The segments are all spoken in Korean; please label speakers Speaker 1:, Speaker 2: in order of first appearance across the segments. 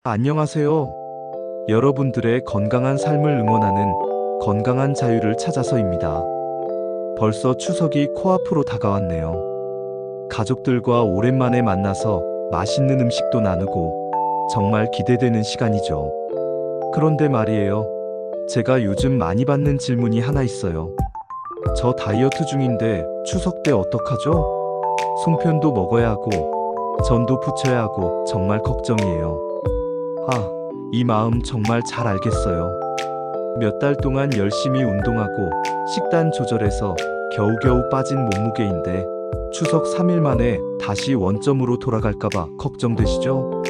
Speaker 1: 안녕하세요. 여러분들의 건강한 삶을 응원하는 건강한 자유를 찾아서입니다. 벌써 추석이 코앞으로 다가왔네요. 가족들과 오랜만에 만나서 맛있는 음식도 나누고 정말 기대되는 시간이죠. 그런데 말이에요. 제가 요즘 많이 받는 질문이 하나 있어요. 저 다이어트 중인데 추석 때 어떡하죠? 송편도 먹어야 하고 전도 부쳐야 하고 정말 걱정이에요. 이 마음 정말 잘 알겠어요. 몇 달 동안 열심히 운동하고 식단 조절해서 겨우겨우 빠진 몸무게인데 추석 3일 만에 다시 원점으로 돌아갈까봐 걱정되시죠?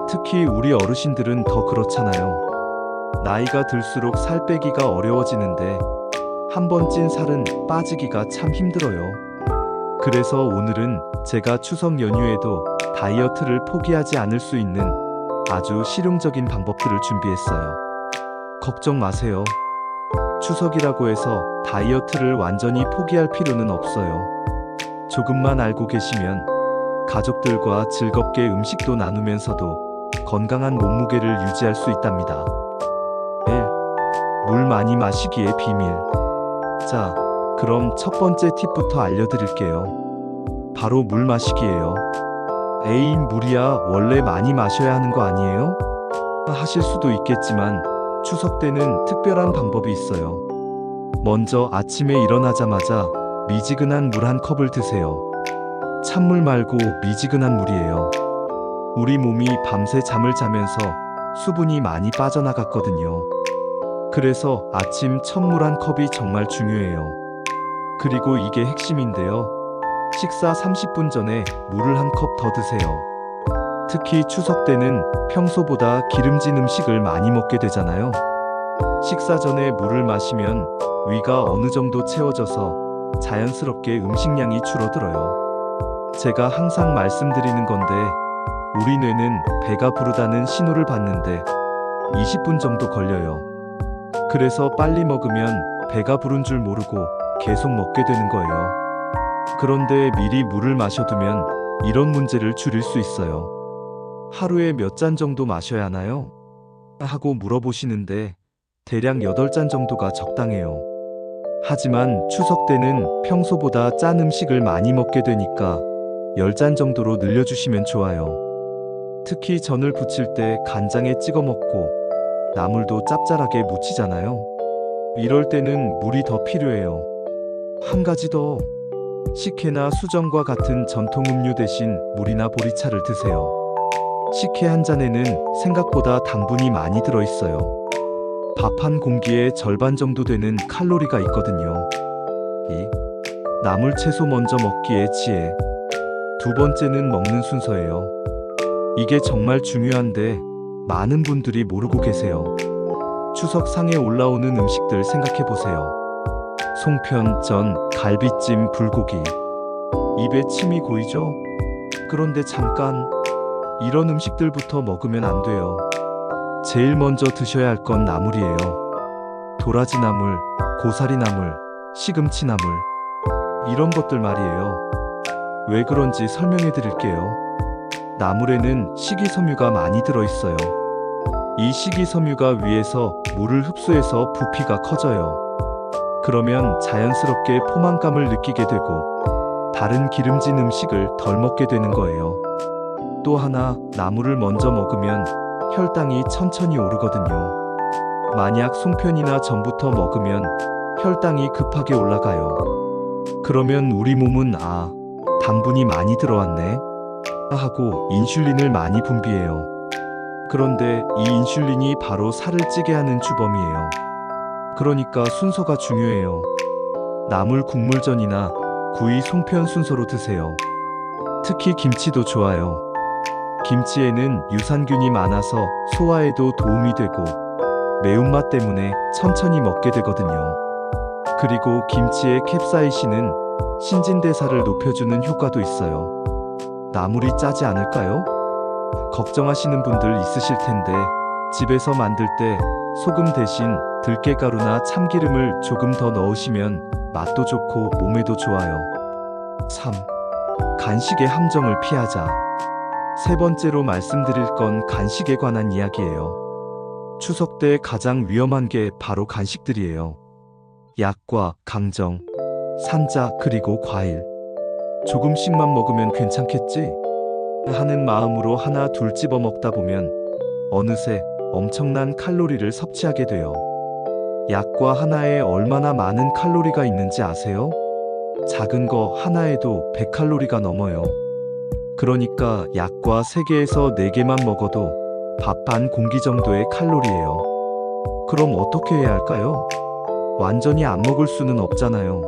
Speaker 1: 특히 우리 어르신들은 더 그렇잖아요. 나이가 들수록 살 빼기가 어려워지는데 한 번 찐 살은 빠지기가 참 힘들어요. 그래서 오늘은 제가 추석 연휴에도 다이어트를 포기하지 않을 수 있는 아주 실용적인 방법들을 준비했어요. 걱정 마세요. 추석이라고 해서 다이어트를 완전히 포기할 필요는 없어요. 조금만 알고 계시면 가족들과 즐겁게 음식도 나누면서도 건강한 몸무게를 유지할 수 있답니다. 1. 물 많이 마시기의 비밀. 자, 그럼 첫 번째 팁부터 알려드릴게요. 바로 물 마시기예요. 에이, 물이야 원래 많이 마셔야 하는 거 아니에요? 하실 수도 있겠지만 추석 때는 특별한 방법이 있어요. 먼저 아침에 일어나자마자 미지근한 물 한 컵을 드세요. 찬물 말고 미지근한 물이에요. 우리 몸이 밤새 잠을 자면서 수분이 많이 빠져나갔거든요. 그래서 아침 첫물 한 컵이 정말 중요해요. 그리고 이게 핵심인데요. 식사 30분 전에 물을 한 컵 더 드세요. 특히 추석 때는 평소보다 기름진 음식을 많이 먹게 되잖아요. 식사 전에 물을 마시면 위가 어느 정도 채워져서 자연스럽게 음식량이 줄어들어요. 제가 항상 말씀드리는 건데 우리 뇌는 배가 부르다는 신호를 받는데 20분 정도 걸려요. 그래서 빨리 먹으면 배가 부른 줄 모르고 계속 먹게 되는 거예요. 그런데 미리 물을 마셔두면 이런 문제를 줄일 수 있어요. 하루에 몇 잔 정도 마셔야 하나요? 하고 물어보시는데 대략 8잔 정도가 적당해요. 하지만 추석 때는 평소보다 짠 음식을 많이 먹게 되니까 10잔 정도로 늘려주시면 좋아요. 특히 전을 부칠 때 간장에 찍어 먹고 나물도 짭짤하게 무치잖아요. 이럴 때는 물이 더 필요해요. 한 가지 더. 식혜나 수정과 같은 전통 음료 대신 물이나 보리차를 드세요. 식혜 한 잔에는 생각보다 당분이 많이 들어있어요. 밥 한 공기의 절반 정도 되는 칼로리가 있거든요. 2. 나물 채소 먼저 먹기의 지혜. 두 번째는 먹는 순서예요. 이게 정말 중요한데 많은 분들이 모르고 계세요. 추석 상에 올라오는 음식들 생각해보세요. 송편, 전, 갈비찜, 불고기. 입에 침이 고이죠? 그런데 잠깐, 이런 음식들부터 먹으면 안 돼요. 제일 먼저 드셔야 할 건 나물이에요. 도라지나물, 고사리나물, 시금치나물. 이런 것들 말이에요. 왜 그런지 설명해 드릴게요. 나물에는 식이섬유가 많이 들어있어요. 이 식이섬유가 위에서 물을 흡수해서 부피가 커져요. 그러면 자연스럽게 포만감을 느끼게 되고 다른 기름진 음식을 덜 먹게 되는 거예요. 또 하나, 나물을 먼저 먹으면 혈당이 천천히 오르거든요. 만약 송편이나 전부터 먹으면 혈당이 급하게 올라가요. 그러면 우리 몸은 당분이 많이 들어왔네 하고 인슐린을 많이 분비해요. 그런데 이 인슐린이 바로 살을 찌게 하는 주범이에요. 그러니까 순서가 중요해요. 나물 국물전이나 구이 송편 순서로 드세요. 특히 김치도 좋아요. 김치에는 유산균이 많아서 소화에도 도움이 되고 매운맛 때문에 천천히 먹게 되거든요. 그리고 김치의 캡사이신은 신진대사를 높여주는 효과도 있어요. 나물이 짜지 않을까요? 걱정하시는 분들 있으실 텐데 집에서 만들 때 소금 대신 들깨가루나 참기름을 조금 더 넣으시면 맛도 좋고 몸에도 좋아요. 3. 간식의 함정을 피하자. 세 번째로 말씀드릴 건 간식에 관한 이야기예요. 추석 때 가장 위험한 게 바로 간식들이에요. 약과 강정, 산자, 그리고 과일. 조금씩만 먹으면 괜찮겠지? 하는 마음으로 하나 둘 집어 먹다 보면 어느새 엄청난 칼로리를 섭취하게 돼요. 약과 하나에 얼마나 많은 칼로리가 있는지 아세요? 작은 거 하나에도 100칼로리가 넘어요. 그러니까 약과 3개에서 4개만 먹어도 밥 반 공기 정도의 칼로리예요. 그럼 어떻게 해야 할까요? 완전히 안 먹을 수는 없잖아요.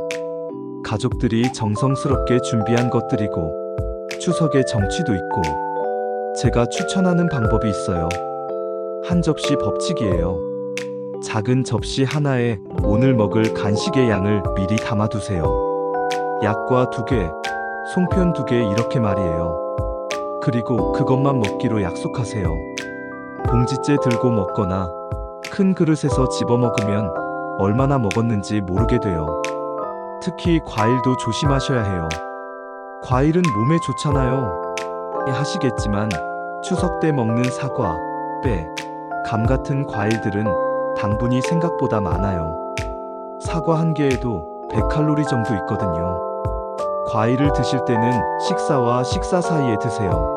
Speaker 1: 가족들이 정성스럽게 준비한 것들이고 추석에 정취도 있고 제가 추천하는 방법이 있어요. 한 접시 법칙이에요. 작은 접시 하나에 오늘 먹을 간식의 양을 미리 담아두세요. 약과 2개, 송편 2개 이렇게 말이에요. 그리고 그것만 먹기로 약속하세요. 봉지째 들고 먹거나 큰 그릇에서 집어 먹으면 얼마나 먹었는지 모르게 돼요. 특히 과일도 조심하셔야 해요. 과일은 몸에 좋잖아요. 하시겠지만 추석 때 먹는 사과, 빼, 감 같은 과일들은 당분이 생각보다 많아요. 사과 한 개에도 100칼로리 정도 있거든요. 과일을 드실 때는 식사와 식사 사이에 드세요.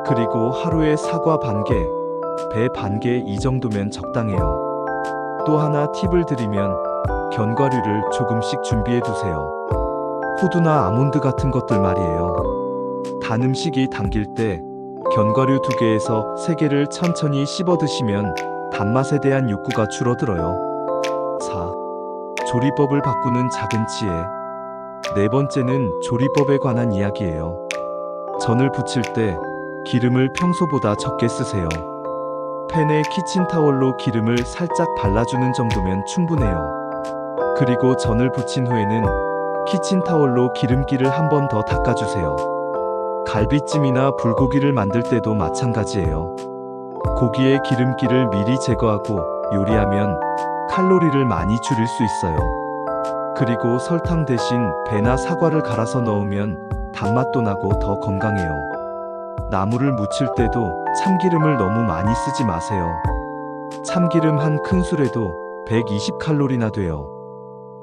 Speaker 1: 그리고 하루에 사과 반 개, 배 반 개 이 정도면 적당해요. 또 하나 팁을 드리면 견과류를 조금씩 준비해 두세요. 호두나 아몬드 같은 것들 말이에요. 단 음식이 당길 때 견과류 2개에서 3개를 천천히 씹어 드시면 단맛에 대한 욕구가 줄어들어요. 4. 조리법을 바꾸는 작은 지혜. 네 번째는 조리법에 관한 이야기예요. 전을 부칠 때 기름을 평소보다 적게 쓰세요. 팬에 키친타월로 기름을 살짝 발라주는 정도면 충분해요. 그리고 전을 부친 후에는 키친타월로 기름기를 한 번 더 닦아주세요. 갈비찜이나 불고기를 만들 때도 마찬가지예요. 고기의 기름기를 미리 제거하고 요리하면 칼로리를 많이 줄일 수 있어요. 그리고 설탕 대신 배나 사과를 갈아서 넣으면 단맛도 나고 더 건강해요. 나물을 무칠 때도 참기름을 너무 많이 쓰지 마세요. 참기름 한 큰술에도 120칼로리나 돼요.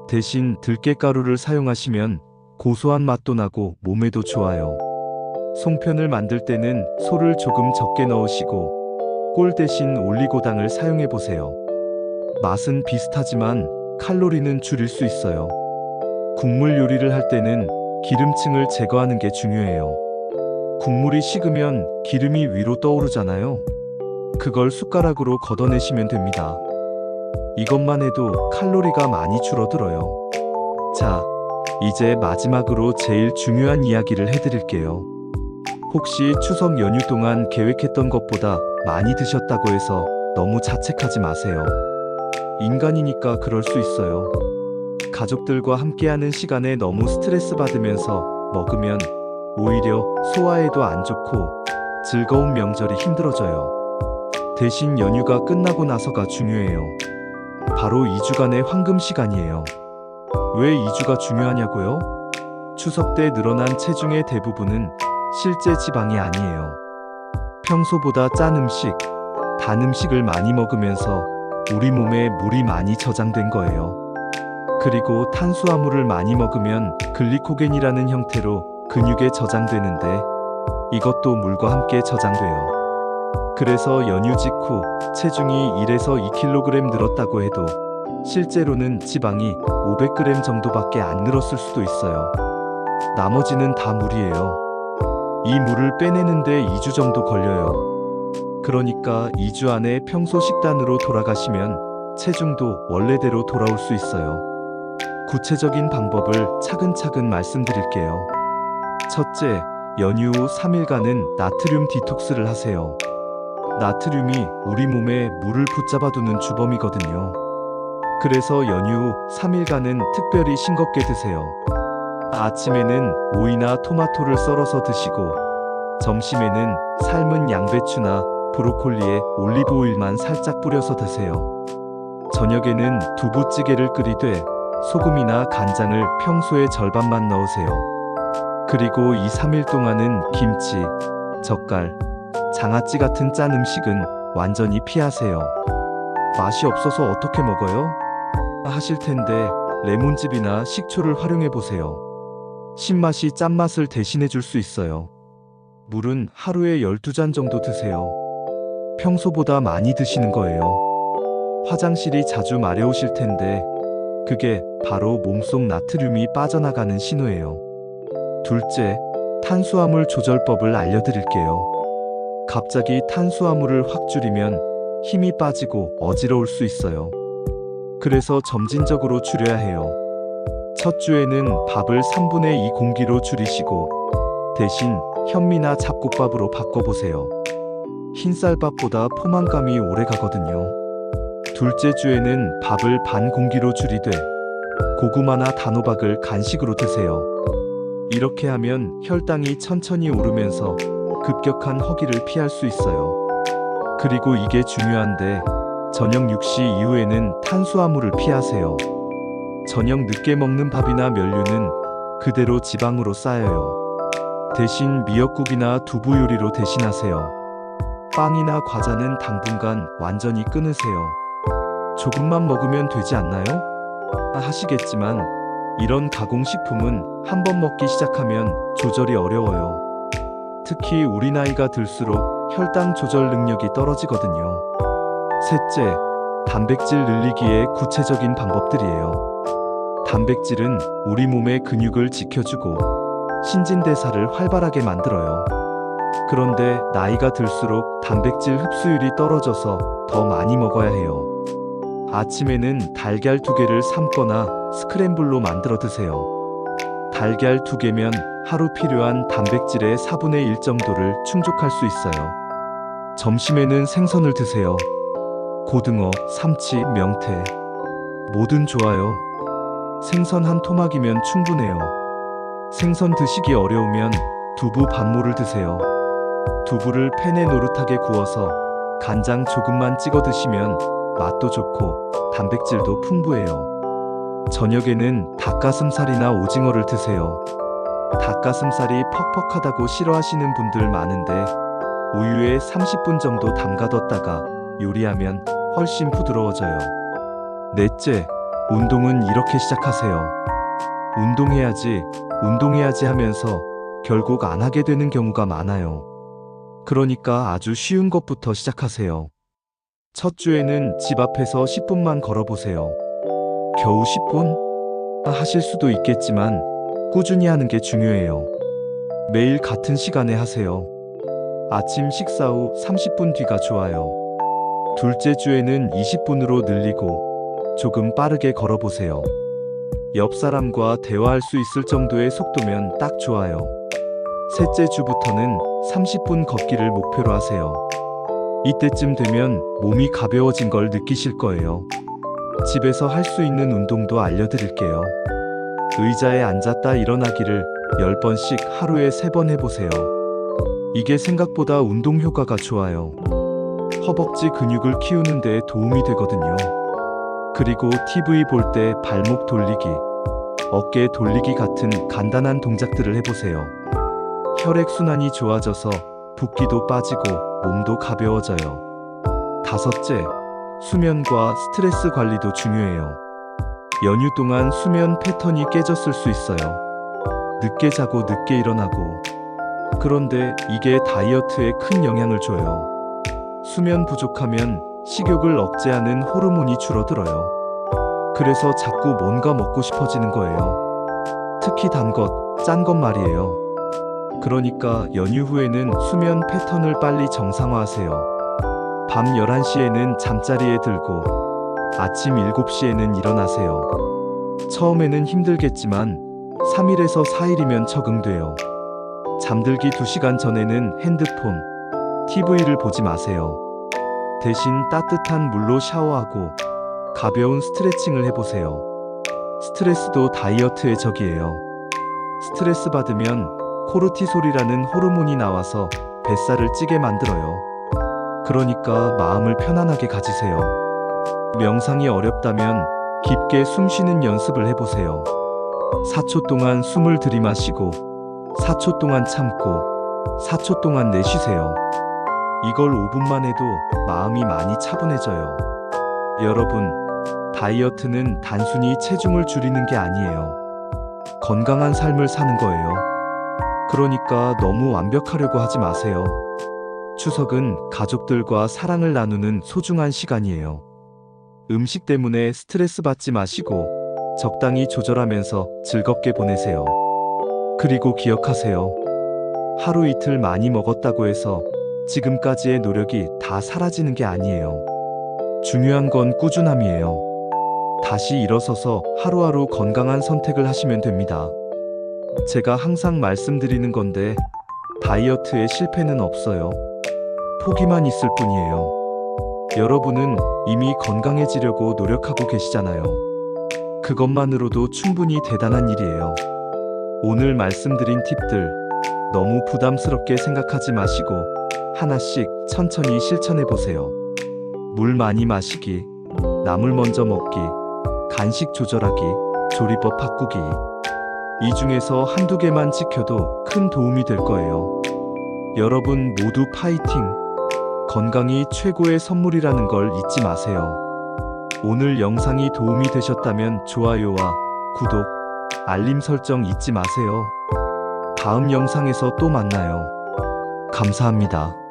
Speaker 1: 대신 들깨가루를 사용하시면 고소한 맛도 나고 몸에도 좋아요. 송편을 만들 때는 소를 조금 적게 넣으시고 꼴 대신 올리고당을 사용해 보세요. 맛은 비슷하지만 칼로리는 줄일 수 있어요. 국물 요리를 할 때는 기름층을 제거하는 게 중요해요. 국물이 식으면 기름이 위로 떠오르잖아요. 그걸 숟가락으로 걷어내시면 됩니다. 이것만 해도 칼로리가 많이 줄어들어요. 자, 이제 마지막으로 제일 중요한 이야기를 해드릴게요. 혹시 추석 연휴 동안 계획했던 것보다 많이 드셨다고 해서 너무 자책하지 마세요. 인간이니까 그럴 수 있어요. 가족들과 함께하는 시간에 너무 스트레스 받으면서 먹으면 오히려 소화에도 안 좋고 즐거운 명절이 힘들어져요. 대신 연휴가 끝나고 나서가 중요해요. 바로 2주간의 황금 시간이에요. 왜 2주가 중요하냐고요? 추석 때 늘어난 체중의 대부분은 실제 지방이 아니에요. 평소보다 짠 음식, 단 음식을 많이 먹으면서 우리 몸에 물이 많이 저장된 거예요. 그리고 탄수화물을 많이 먹으면 글리코겐이라는 형태로 근육에 저장되는데 이것도 물과 함께 저장돼요. 그래서 연휴 직후 체중이 1에서 2kg 늘었다고 해도 실제로는 지방이 500g 정도밖에 안 늘었을 수도 있어요. 나머지는 다 물이에요. 이 물을 빼내는데 2주 정도 걸려요. 그러니까 2주 안에 평소 식단으로 돌아가시면 체중도 원래대로 돌아올 수 있어요. 구체적인 방법을 차근차근 말씀드릴게요. 첫째, 연휴 후 3일간은 나트륨 디톡스를 하세요. 나트륨이 우리 몸에 물을 붙잡아두는 주범이거든요. 그래서 연휴 후 3일간은 특별히 싱겁게 드세요. 아침에는 오이나 토마토를 썰어서 드시고 점심에는 삶은 양배추나 브로콜리에 올리브 오일만 살짝 뿌려서 드세요. 저녁에는 두부찌개를 끓이되 소금이나 간장을 평소의 절반만 넣으세요. 그리고 2, 3일 동안은 김치, 젓갈, 장아찌 같은 짠 음식은 완전히 피하세요. 맛이 없어서 어떻게 먹어요? 하실 텐데 레몬즙이나 식초를 활용해 보세요. 신맛이 짠맛을 대신해 줄 수 있어요. 물은 하루에 12잔 정도 드세요. 평소보다 많이 드시는 거예요. 화장실이 자주 마려우실 텐데 그게 바로 몸속 나트륨이 빠져나가는 신호예요. 둘째, 탄수화물 조절법을 알려드릴게요. 갑자기 탄수화물을 확 줄이면 힘이 빠지고 어지러울 수 있어요. 그래서 점진적으로 줄여야 해요. 첫 주에는 밥을 3분의 2 공기로 줄이시고 대신 현미나 잡곡밥으로 바꿔보세요. 흰쌀밥보다 포만감이 오래 가거든요. 둘째 주에는 밥을 반 공기로 줄이되 고구마나 단호박을 간식으로 드세요. 이렇게 하면 혈당이 천천히 오르면서 급격한 허기를 피할 수 있어요. 그리고 이게 중요한데 저녁 6시 이후에는 탄수화물을 피하세요. 저녁 늦게 먹는 밥이나 면류는 그대로 지방으로 쌓여요. 대신 미역국이나 두부 요리로 대신하세요. 빵이나 과자는 당분간 완전히 끊으세요. 조금만 먹으면 되지 않나요? 하시겠지만 이런 가공식품은 한번 먹기 시작하면 조절이 어려워요. 특히 우리 나이가 들수록 혈당 조절 능력이 떨어지거든요. 셋째, 단백질 늘리기의 구체적인 방법들이에요. 단백질은 우리 몸의 근육을 지켜주고 신진대사를 활발하게 만들어요. 그런데 나이가 들수록 단백질 흡수율이 떨어져서 더 많이 먹어야 해요. 아침에는 달걀 2개를 삶거나 스크램블로 만들어 드세요. 달걀 2개면 하루 필요한 단백질의 4분의 1 정도를 충족할 수 있어요. 점심에는 생선을 드세요. 고등어, 삼치, 명태 뭐든 좋아요. 생선 한 토막이면 충분해요. 생선 드시기 어려우면 두부 반모를 드세요. 두부를 팬에 노릇하게 구워서 간장 조금만 찍어 드시면 맛도 좋고 단백질도 풍부해요. 저녁에는 닭가슴살이나 오징어를 드세요. 닭가슴살이 퍽퍽하다고 싫어하시는 분들 많은데 우유에 30분 정도 담가뒀다가 요리하면 훨씬 부드러워져요. 넷째, 운동은 이렇게 시작하세요. 운동해야지 하면서 결국 안 하게 되는 경우가 많아요. 그러니까 아주 쉬운 것부터 시작하세요. 첫 주에는 집 앞에서 10분만 걸어보세요. 겨우 10분? 하실 수도 있겠지만 꾸준히 하는 게 중요해요. 매일 같은 시간에 하세요. 아침 식사 후 30분 뒤가 좋아요. 둘째 주에는 20분으로 늘리고 조금 빠르게 걸어보세요. 옆 사람과 대화할 수 있을 정도의 속도면 딱 좋아요. 셋째 주부터는 30분 걷기를 목표로 하세요. 이때쯤 되면 몸이 가벼워진 걸 느끼실 거예요. 집에서 할 수 있는 운동도 알려드릴게요. 의자에 앉았다 일어나기를 10번씩 하루에 3번 해보세요. 이게 생각보다 운동 효과가 좋아요. 허벅지 근육을 키우는 데 도움이 되거든요. 그리고 TV 볼 때 발목 돌리기, 어깨 돌리기 같은 간단한 동작들을 해보세요. 혈액순환이 좋아져서 붓기도 빠지고 몸도 가벼워져요. 다섯째, 수면과 스트레스 관리도 중요해요. 연휴 동안 수면 패턴이 깨졌을 수 있어요. 늦게 자고 늦게 일어나고. 그런데 이게 다이어트에 큰 영향을 줘요. 수면 부족하면 식욕을 억제하는 호르몬이 줄어들어요. 그래서 자꾸 뭔가 먹고 싶어지는 거예요. 특히 단 것, 짠 것 말이에요. 그러니까 연휴 후에는 수면 패턴을 빨리 정상화하세요. 밤 11시에는 잠자리에 들고 아침 7시에는 일어나세요. 처음에는 힘들겠지만 3일에서 4일이면 적응돼요. 잠들기 2시간 전에는 핸드폰, TV를 보지 마세요. 대신 따뜻한 물로 샤워하고 가벼운 스트레칭을 해보세요. 스트레스도 다이어트의 적이에요. 스트레스 받으면 코르티솔이라는 호르몬이 나와서 뱃살을 찌게 만들어요. 그러니까 마음을 편안하게 가지세요. 명상이 어렵다면 깊게 숨 쉬는 연습을 해보세요. 4초 동안 숨을 들이마시고 4초 동안 참고 4초 동안 내쉬세요. 이걸 5분만 해도 마음이 많이 차분해져요. 여러분, 다이어트는 단순히 체중을 줄이는 게 아니에요. 건강한 삶을 사는 거예요. 그러니까 너무 완벽하려고 하지 마세요. 추석은 가족들과 사랑을 나누는 소중한 시간이에요. 음식 때문에 스트레스 받지 마시고 적당히 조절하면서 즐겁게 보내세요. 그리고 기억하세요. 하루 이틀 많이 먹었다고 해서 지금까지의 노력이 다 사라지는 게 아니에요. 중요한 건 꾸준함이에요. 다시 일어서서 하루하루 건강한 선택을 하시면 됩니다. 제가 항상 말씀드리는 건데, 다이어트에 실패는 없어요. 포기만 있을 뿐이에요. 여러분은 이미 건강해지려고 노력하고 계시잖아요. 그것만으로도 충분히 대단한 일이에요. 오늘 말씀드린 팁들 너무 부담스럽게 생각하지 마시고 하나씩 천천히 실천해 보세요. 물 많이 마시기, 나물 먼저 먹기, 간식 조절하기, 조리법 바꾸기. 이 중에서 한두 개만 지켜도 큰 도움이 될 거예요. 여러분 모두 파이팅! 건강이 최고의 선물이라는 걸 잊지 마세요. 오늘 영상이 도움이 되셨다면 좋아요와 구독, 알림 설정 잊지 마세요. 다음 영상에서 또 만나요. 감사합니다.